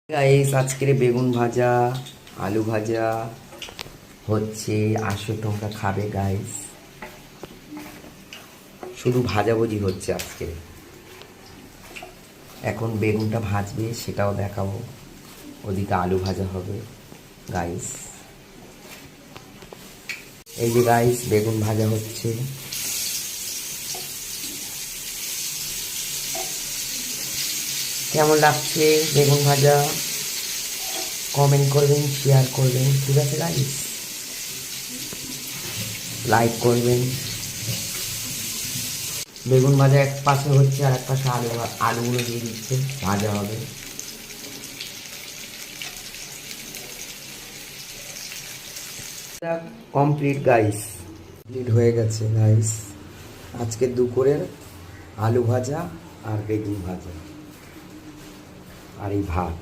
Guys আজকের বেগুন ভাজা আলু ভাজা হচ্ছে। আসো তোমরা খাবে গাইস। শুধু ভাজাভুজি হচ্ছে আজকে। এখন বেগুনটা ভাজবে সেটাও দেখাবো, ওদিকে আলু ভাজা হবে গাইস। এই যে গাইস বেগুন ভাজা হচ্ছে। কেমন লাগছে বেগুন ভাজা কমেন্ট করবেন, শেয়ার করবেন, ঠিক আছে গাইস? লাইক করবেন। বেগুন ভাজা এক পাশে হচ্ছে আর এক পাশে আলুগুলো দিয়ে দিচ্ছে, ভাজা হবে। কমপ্লিট গাইস, কমপ্লিট হয়ে গেছে গাইস। আজকে দুপুরের আলু ভাজা আর বেগুন ভাজা আর এই ভাত।